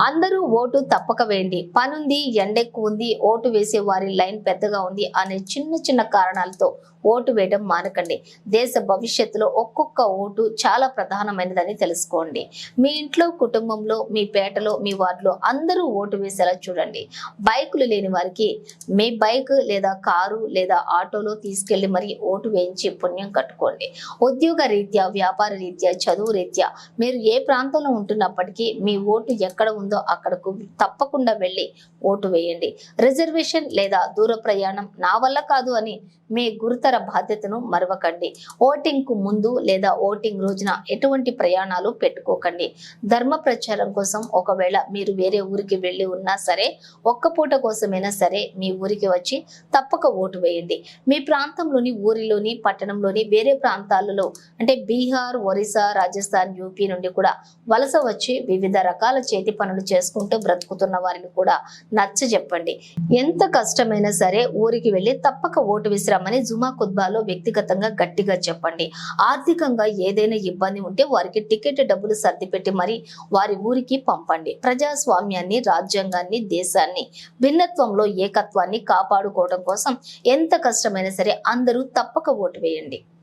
అందరూ ఓటు తప్పక వేయండి. పనుంది, ఎండెక్కువ ఉంది, ఓటు వేసే వారి లైన్ పెద్దగా ఉంది అనే చిన్న చిన్న కారణాలతో ఓటు వేయడం మానకండి. దేశ భవిష్యత్తులో ఒక్కొక్క ఓటు చాలా ప్రధానమైనదని తెలుసుకోండి. మీ ఇంట్లో, కుటుంబంలో, మీ పేటలో, మీ వార్డులో అందరూ ఓటు వేసేలా చూడండి. బైకులు లేని వారికి మీ బైక్ లేదా కారు లేదా ఆటోలో తీసుకెళ్లి మరి ఓటు వేయించి పుణ్యం కట్టుకోండి. ఉద్యోగ రీత్యా, వ్యాపార రీత్యా, చదువు రీత్యా మీరు ఏ ప్రాంతంలో ఉంటున్నప్పటికీ మీ ఓటు ఎక్కడ ఉందో అక్కడకు తప్పకుండా వెళ్ళి ఓటు వేయండి. రిజర్వేషన్ లేదా దూర ప్రయాణం నా వల్ల కాదు అని మీ గురుతర బాధ్యతను మరవకండి. ఓటింగ్ కు ముందు లేదా ఓటింగ్ రోజున ఎటువంటి ప్రయాణాలు పెట్టుకోకండి. ధర్మ ప్రచారం కోసం ఒకవేళ మీరు వేరే ఊరికి వెళ్ళి ఉన్నా సరే, ఒక్క పూట కోసమైనా సరే మీ ఊరికి వచ్చి తప్పక ఓటు వేయండి. మీ ప్రాంతంలోని, ఊరిలోని, పట్టణంలోని వేరే ప్రాంతాలలో అంటే బీహార్, ఒరిస్సా, రాజస్థాన్, యూపీ నుండి కూడా వలస వచ్చి వివిధ రకాల చేతి పనులు చేసుకుంటూ బ్రతుకుతున్న వారిని కూడా నచ్చజెప్పండి. ఎంత కష్టమైనా సరే ఊరికి వెళ్ళి తప్పక ఓటు వేసిరమ్మని జుమా ఖుత్బాలో వ్యక్తిగతంగా గట్టిగా చెప్పండి. ఆర్థికంగా ఏదైనా ఇబ్బంది ఉంటే వారికి టికెట్ డబ్బులు సర్దిపెట్టి మరి వారి ఊరికి పంపండి. ప్రజాస్వామ్యాన్ని, రాజ్యాంగాన్ని, దేశాన్ని, భిన్నత్వంలో ఏకత్వాన్ని కాపాడుకోవడం కోసం ఎంత కష్టమైనా సరే అందరూ తప్పక ఓటు వేయండి.